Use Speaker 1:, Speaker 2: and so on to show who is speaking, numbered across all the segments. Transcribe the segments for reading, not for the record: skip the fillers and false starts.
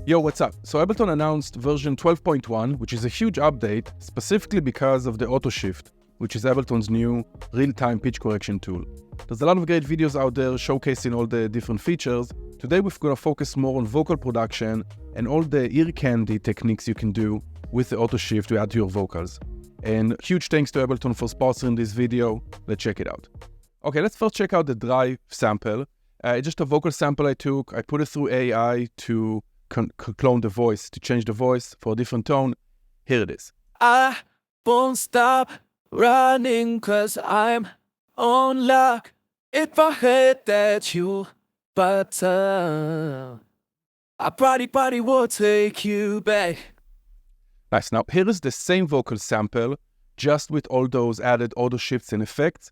Speaker 1: Yo, what's up? So Ableton announced version 12.1, which is a huge update, specifically because of the AutoShift, which is Ableton's new real-time pitch correction tool. There's a lot of great videos out there showcasing all the different features. Today we're going to focus more on vocal production and all the ear candy techniques you can do with the AutoShift to add to your vocals. And huge thanks to Ableton for sponsoring this video. Let's check it out. Okay, let's first check out the dry sample. It's just a vocal sample I took. I put it through AI to clone the voice, to change the voice for a different tone. Here it is.
Speaker 2: I won't stop running 'cause I'm on lock. If I hate that you, but a party will take you back.
Speaker 1: Nice. Now, here is the same vocal sample, just with all those added auto shifts and effects.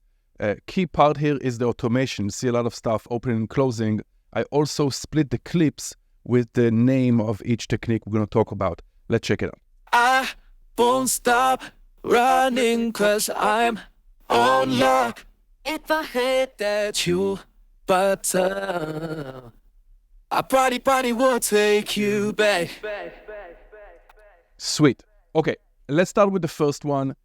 Speaker 1: Key part here is the automation. You see a lot of stuff opening and closing. I also split the clips with the name of each technique we're going to talk about. Let's check it out.
Speaker 2: I won't stop running 'cause I'm on lock. If I hate that you, but a party will take you back.
Speaker 1: Sweet. Okay, let's start with the first one,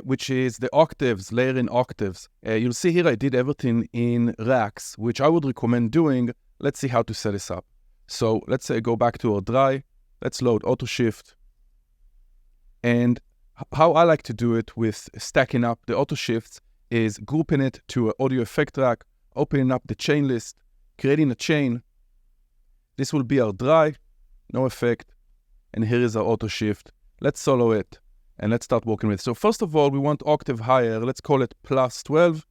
Speaker 1: which is the octaves, layering octaves. You'll see here I did everything in racks, which I would recommend doing. Let's see how to set this up. So let's say go back to our dry. Let's load AutoShift. And how I like to do it with stacking up the AutoShifts is grouping it to an audio effect rack, opening up the chain list, creating a chain. This will be our dry, no effect. And here is our AutoShift. Let's solo it and let's start working with it. So first of all, we want octave higher. Let's call it plus 12.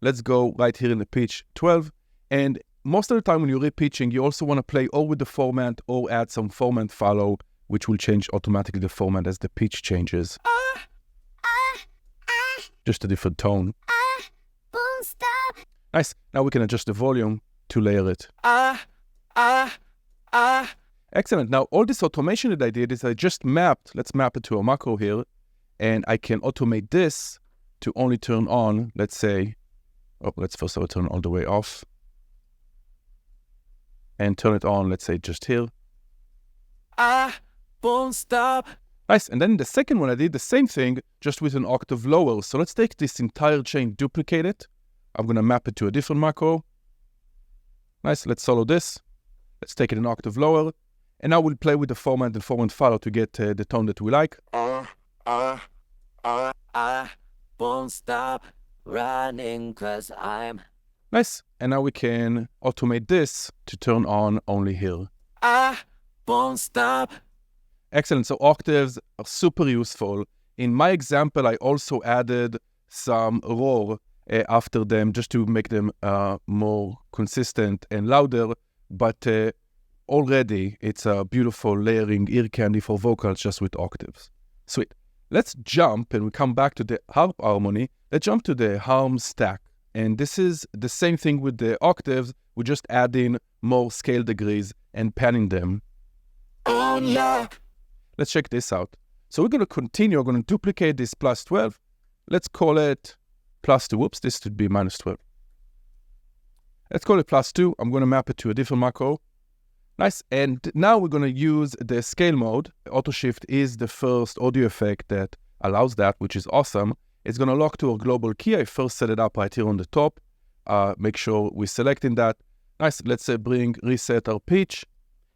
Speaker 1: Let's go right here in the pitch 12. And most of the time when you're repitching, you also want to play or with the format or add some format follow, which will change automatically the format as the pitch changes. Just a different tone.
Speaker 3: Won't stop.
Speaker 1: Nice. Now we can adjust the volume to layer it. Excellent. Now all this automation that I did is I just mapped, let's map it to a macro here, and I can automate this to only turn on, let's say, let's first of all turn all the way off. And turn it on, let's say, just here.
Speaker 2: I won't stop.
Speaker 1: Nice. And then the second one, I did the same thing, just with an octave lower. So let's take this entire chain, duplicate it. I'm going to map it to a different macro. Nice. Let's solo this. Let's take it an octave lower. And now we'll play with the format and format follow to get the tone that we like.
Speaker 2: I won't stop running 'cause I'm.
Speaker 1: Nice. And now we can automate this to turn on only here.
Speaker 2: I won't stop.
Speaker 1: Excellent. So octaves are super useful. In my example, I also added some roar after them just to make them more consistent and louder. But already it's a beautiful layering ear candy for vocals just with octaves. Sweet. Let's jump and we come back to the harp harmony. Let's jump to the harm stack. And this is the same thing with the octaves. We're just adding more scale degrees and panning them.
Speaker 2: On lock.
Speaker 1: Let's check this out. So we're going to continue. We're going to duplicate this plus 12. Let's call it plus 2. Whoops, this should be minus 12. Let's call it plus 2. I'm going to map it to a different macro. Nice. And now we're going to use the scale mode. AutoShift is the first audio effect that allows that, which is awesome. It's going to lock to our global key. I first set it up right here on the top. Make sure we're selecting that. Nice. Let's say reset our pitch.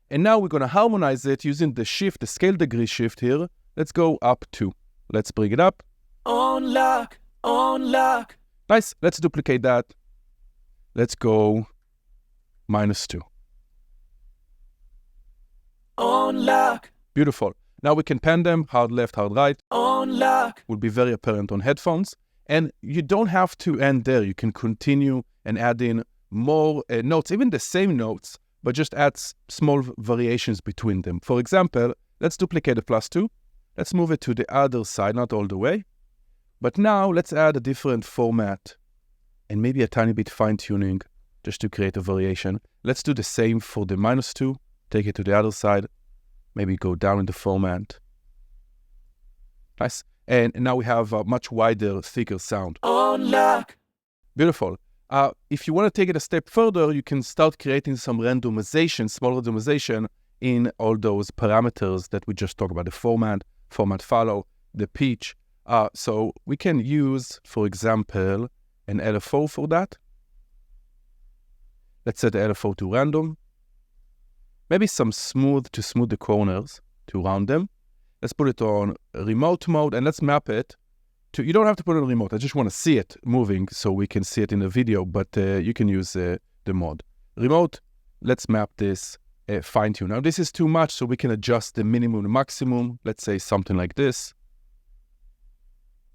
Speaker 1: And now we're going to harmonize it using the shift, the scale degree shift here. Let's go up 2. Let's bring it up.
Speaker 2: On lock. On lock.
Speaker 1: Nice. Let's duplicate that. Let's go minus 2.
Speaker 2: On lock.
Speaker 1: Beautiful. Now we can pan them, hard left, hard right.
Speaker 2: On lock.
Speaker 1: Will be very apparent on headphones. And you don't have to end there. You can continue and add in more notes, even the same notes, but just add small variations between them. For example, let's duplicate the plus 2. Let's move it to the other side, not all the way. But now let's add a different format and maybe a tiny bit fine-tuning just to create a variation. Let's do the same for the minus 2. Take it to the other side. Maybe go down in the format. Nice. And now we have a much wider, thicker sound.
Speaker 2: On lock.
Speaker 1: Beautiful. If you want to take it a step further, you can start creating some randomization, small randomization in all those parameters that we just talked about, the format follow, the pitch. So we can use, for example, an LFO for that. Let's set the LFO to random. Maybe some smooth to smooth the corners to round them. Let's put it on remote mode and let's map it to, you don't have to put it on remote. I just want to see it moving so we can see it in the video, but you can use the mod. Remote, let's map this, fine tune. Now this is too much, so we can adjust the minimum and maximum. Let's say something like this.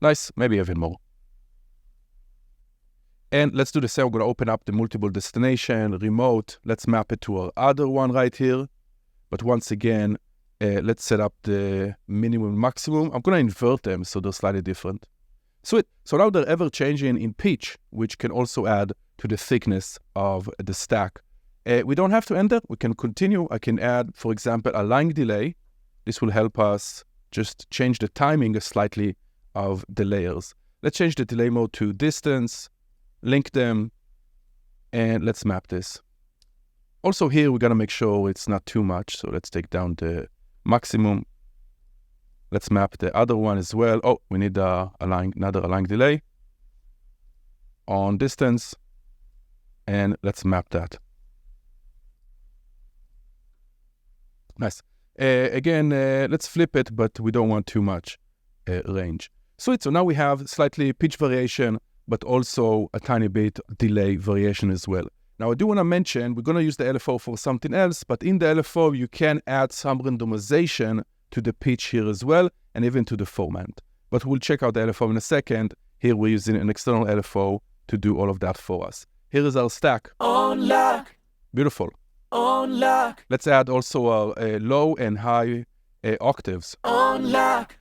Speaker 1: Nice, maybe even more. And let's do the same. I'm going to open up the multiple destination, remote. Let's map it to our other one right here. But once again, let's set up the minimum and maximum. I'm going to invert them so they're slightly different. Sweet. So now they're ever changing in pitch, which can also add to the thickness of the stack. We don't have to end there. We can continue. I can add, for example, a line delay. This will help us just change the timing slightly of the layers. Let's change the delay mode to distance, link them, and let's map this. Also here, we're going to make sure it's not too much. So let's take down the maximum. Let's map the other one as well. Oh, we need another align delay on distance. And let's map that. Nice. Again, let's flip it, but we don't want too much range. Sweet. So now we have slightly pitch variation, but also a tiny bit delay variation as well. Now I do want to mention, we're going to use the LFO for something else, but in the LFO, you can add some randomization to the pitch here as well, and even to the format. But we'll check out the LFO in a second. Here we're using an external LFO to do all of that for us. Here is our stack.
Speaker 2: On lock.
Speaker 1: Beautiful.
Speaker 2: On lock.
Speaker 1: Let's add also our low and high octaves.
Speaker 2: On lock.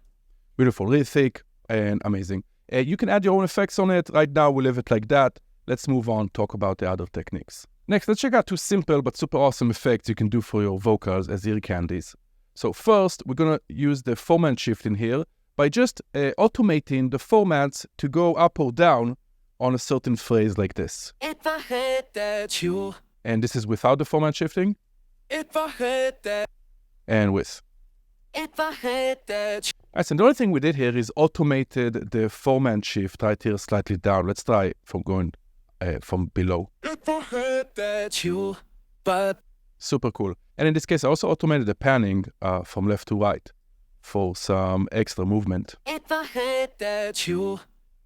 Speaker 1: Beautiful, really thick and amazing. You can add your own effects on it. Right now, we'll leave it like that. Let's move on, talk about the other techniques. Next, let's check out two simple but super awesome effects you can do for your vocals as ear candies. So first, we're going to use the format shift in here by just automating the formats to go up or down on a certain phrase like this.
Speaker 2: If I had that you.
Speaker 1: And this is without the format shifting.
Speaker 2: If I had that.
Speaker 1: And with.
Speaker 2: If I had that.
Speaker 1: Right, and the only thing we did here is automated the format shift right here slightly down. Let's try from going from below.
Speaker 2: If I had that you, but.
Speaker 1: Super cool. And in this case, I also automated the panning from left to right for some extra movement.
Speaker 2: If I had that you.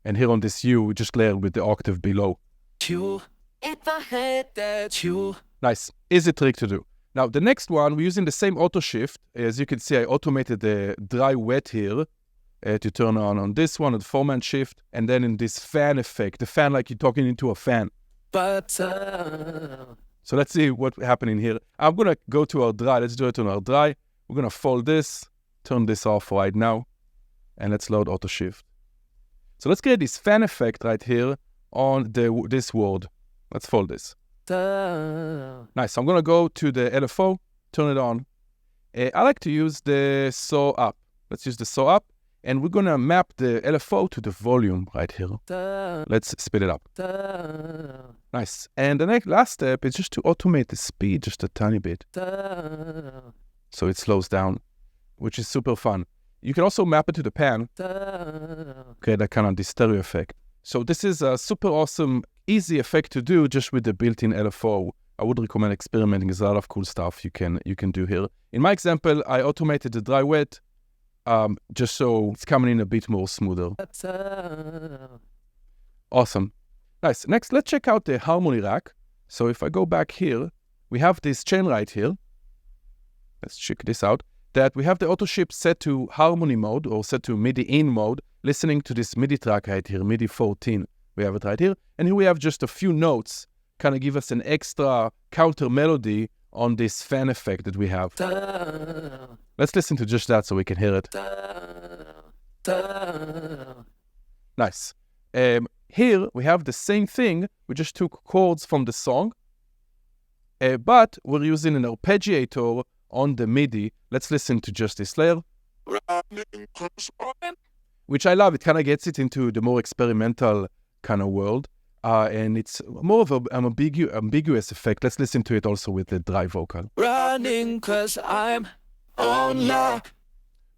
Speaker 1: And here on this U, we just layered with the octave below.
Speaker 2: You. If I had that you.
Speaker 1: Nice. Easy trick to do. Now, the next one, we're using the same auto shift. As you can see, I automated the dry wet here to turn on this one, the format shift, and then in this fan effect, the fan like you're talking into a fan.
Speaker 2: But.
Speaker 1: So let's see what's happening here. I'm going to go to our dry. Let's do it on our dry. We're going to fold this, turn this off right now, and let's load auto shift. So let's create this fan effect right here on this word. Let's fold this. Nice. So I'm going to go to the LFO, turn it on. I like to use the saw up. Let's use the saw up. And we're going to map the LFO to the volume right here. Let's speed it up. Nice. And the last step is just to automate the speed just a tiny bit. So it slows down, which is super fun. You can also map it to the pan. Okay, that kind of the stereo effect. So this is a super awesome, easy effect to do just with the built-in LFO. I would recommend experimenting. There's a lot of cool stuff you can do here. In my example, I automated the dry wet. Just so it's coming in a bit more smoother. Awesome. Nice. Next, let's check out the harmony rack. So if I go back here, we have this chain right here. Let's check this out. That we have the auto shift set to harmony mode or set to MIDI in mode, listening to this MIDI track right here, MIDI 14. We have it right here. And here we have just a few notes, kind of give us an extra counter melody on this fan effect that we have. Let's listen to just that so we can hear it. Nice. Here we have the same thing. We just took chords from the song, but we're using an arpeggiator on the MIDI. Let's listen to just this layer, which I love. It kind of gets it into the more experimental kind of world. and it's more of an ambiguous effect. Let's listen to it also with the dry vocal.
Speaker 2: Running 'cause I'm on lock.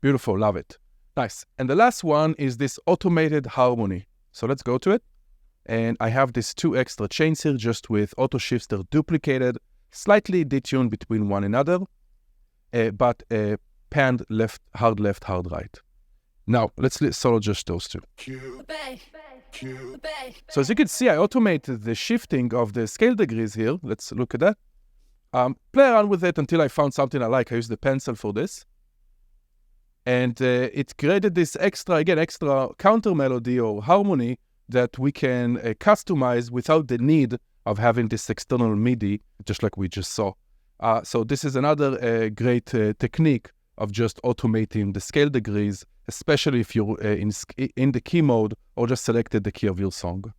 Speaker 1: Beautiful, love it. Nice. And the last one is this automated harmony. So let's go to it. And I have these 2 extra chains here just with auto shifts. They're duplicated, slightly detuned between one another, but panned left, hard right. Now, let's solo just those 2. So as you can see, I automated the shifting of the scale degrees here. Let's look at that. Play around with it until I found something I like. I used the pencil for this. And it created this extra counter melody or harmony that we can customize without the need of having this external MIDI, just like we just saw. So this is another great technique of just automating the scale degrees, especially if you're in the key mode or just selected the key of your song.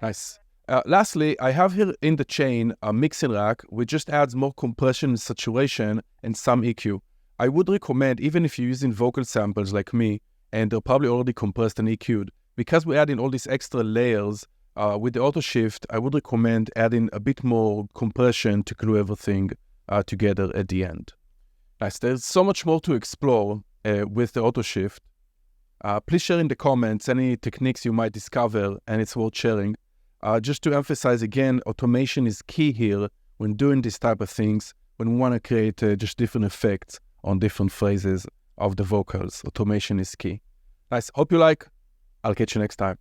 Speaker 1: Nice. Lastly, I have here in the chain a mixing rack, which just adds more compression and saturation and some EQ. I would recommend, even if you're using vocal samples like me, and they're probably already compressed and EQ'd, because we're adding all these extra layers with the auto shift, I would recommend adding a bit more compression to glue everything together at the end. Nice. There's so much more to explore with the auto shift. Please share in the comments any techniques you might discover, and it's worth sharing. Just to emphasize again, automation is key here when doing this type of things, when we want to create just different effects on different phrases of the vocals. Automation is key. Nice. Hope you like. I'll catch you next time.